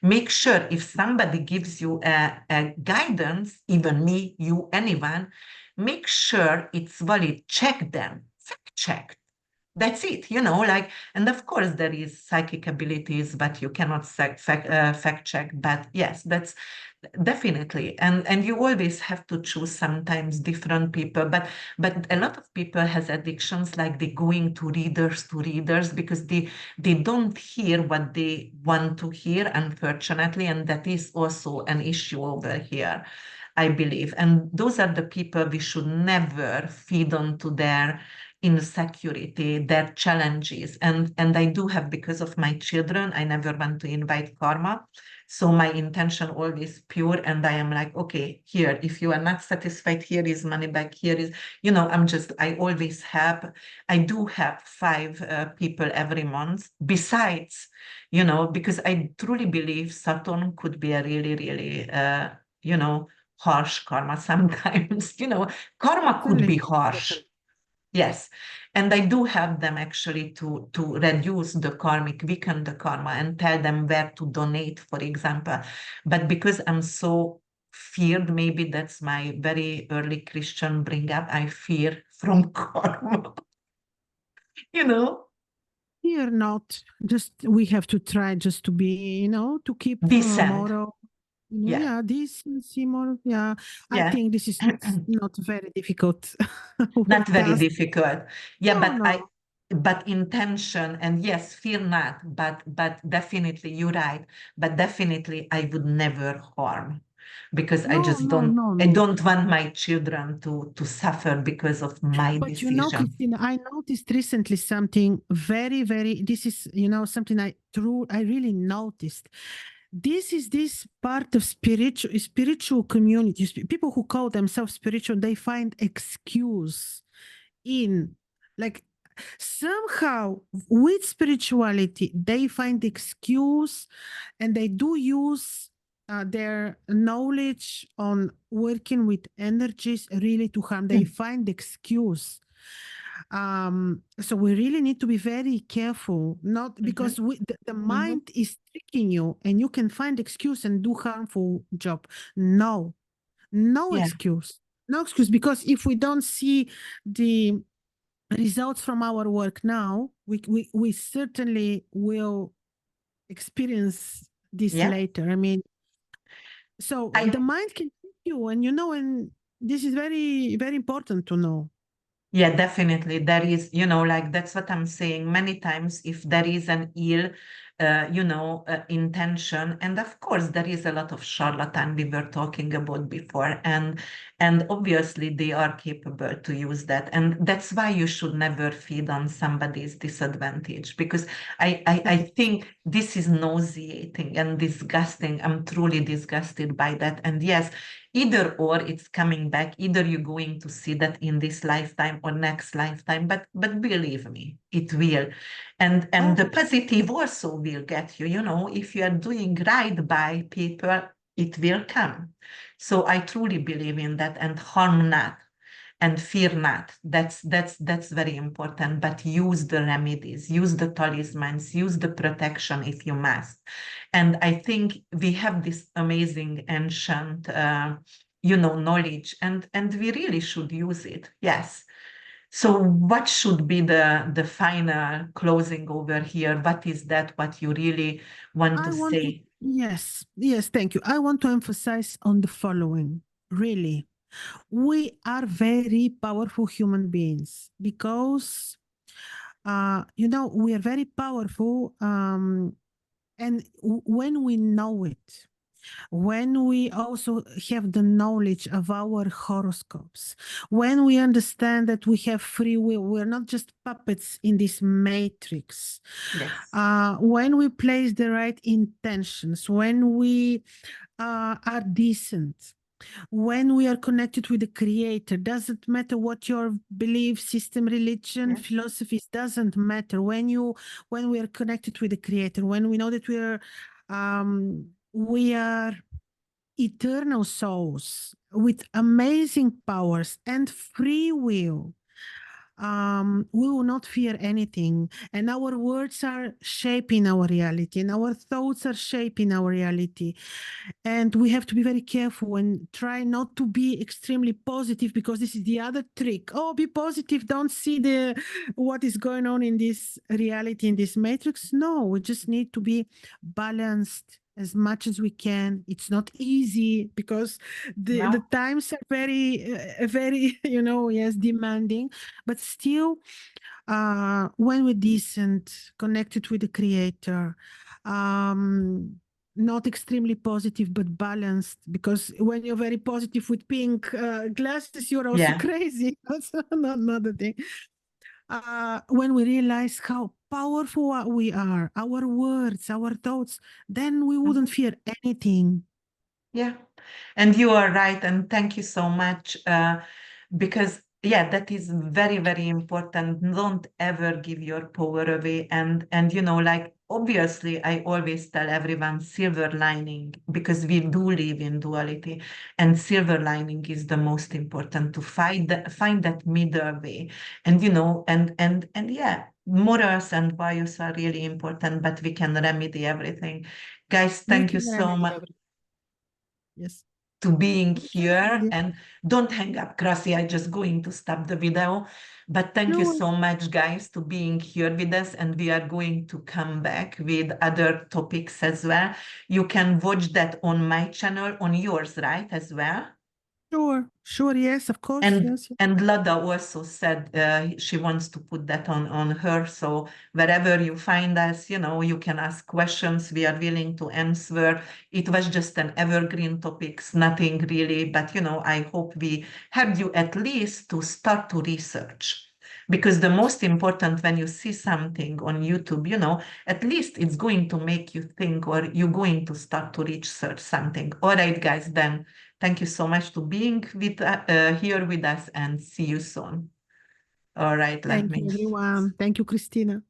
Make sure if somebody gives you a guidance, even me, you, anyone, make sure it's valid. Check them, fact check. That's it, you know, like, and of course there is psychic abilities, but you cannot fact check. But yes, that's definitely, and you always have to choose sometimes different people, but a lot of people has addictions, like they going to readers because they don't hear what they want to hear, unfortunately, and that is also an issue over here, I believe. And those are the people we should never feed onto their insecurity, their challenges. And I do have, because of my children, I never want to invite karma. So my intention always pure. And I am like, okay, here, if you are not satisfied, here is money back, here is, you know, I always have, I do have 5 people every month besides, you know, because I truly believe Saturn could be a really, really, you know, harsh karma sometimes, you know, karma could Certainly. be harsh. Certainly. Yes. And I do help them actually to reduce the karmic, weaken the karma, and tell them where to donate, for example. But because I'm so feared, maybe that's my very early Christian bring up, I fear from karma, you know, Here not. Just we have to try just to be, to keep descent. moral. Yeah. Yeah, decency, moral. Yeah, I Yeah. think this is not very difficult Not very task. difficult. Yeah, No, no, but intention, and yes, fear not, but definitely you're right. But definitely I would never harm, because I no, just no, don't no, I no. don't want my children to suffer because of my But decision. Christina, I noticed recently something very, very. This is, something I really noticed. This part of spiritual communities. People who call themselves spiritual, they find excuse in, like, somehow with spirituality they find excuse, and they do use their knowledge on working with energies really to harm. They Hmm. find excuse. So we really need to be very careful, not Mhm, because the mhm. mind is tricking you and you can find excuse and do harmful job. No, no Yeah, excuse. No excuse, because if we don't see the results from our work now, we certainly will experience this yeah. later. I mean, so I the mind can trick you, and and this is very, very important to know. Yeah, definitely. There is, like that's what I'm saying many times. If there is an ill, intention, and of course there is a lot of charlatan we were talking about before, and obviously they are capable to use that, and that's why you should never feed on somebody's disadvantage, because I Correct. think this is nauseating and disgusting. I'm truly disgusted by that, and yes, either or it's coming back, either you're going to see that in this lifetime or next lifetime, but believe me, it will. And the Oh, positive also will get you, if you are doing right by people, it will come. So I truly believe in that, and harm not and fear not. That's very important. But use the remedies, use the talismans, use the protection if you must. And I think we have this amazing ancient, knowledge, and we really should use it. Yes. So what should be the final closing over here? What is that? What you really want to I want to, say? yes, yes, thank you. I want to emphasize on the following. Really, we are very powerful human beings because, we are very powerful. And when we know it, when we also have the knowledge of our horoscopes, when we understand that we have free will, we're not just puppets in this matrix, Yes. when we place the right intentions, when we are decent, when we are connected with the creator, doesn't matter what your belief system, religion, Yeah. philosophies, doesn't matter. When we are connected with the creator, when we know that we are eternal souls with amazing powers and free will, we will not fear anything. And our words are shaping our reality, and our thoughts are shaping our reality. And we have to be very careful and try not to be extremely positive, because this is the other trick. Oh, be positive, don't see the what is going on in this reality, in this matrix. No, we just need to be balanced as much as we can. It's not easy because the No. times are very very yes, demanding, but still, when we're decent, connected with the creator, um not extremely positive but balanced, because when you're very positive with pink glasses, you're also Yeah. crazy. That's another thing. When we realize how powerful we are, our words, our thoughts, then we wouldn't Mhm. fear anything. Yeah, and you are right, and thank you so much, because yeah, that is very, very important. Don't ever give your power away. And like obviously I always tell everyone silver lining, because we do live in duality, and silver lining is the most important, to find that middle way. And and yeah, morals and values are really important, but we can remedy everything. Guys, We thank you can so remedy much everything. Yes. to being We can here, remedy. and don't hang up, Krasi. I'm just going to stop the video. But thank you Sure. so much, guys, to being here with us. And we are going to come back with other topics as well. You can watch that on my channel, on yours, right, as well? Sure. Sure. Yes, of course. And Yes. Yes. and Lada also said she wants to put that on her. So wherever you find us, you can ask questions. We are willing to answer. It was just an evergreen topics, nothing really. But I hope we helped you at least to start to research. Because the most important, when you see something on YouTube, at least it's going to make you think, or you're going to start to research something. All right, guys, then. Thank you so much to being here with us, and see you soon. All right, let Thank you, me. everyone. Thank you, Christina.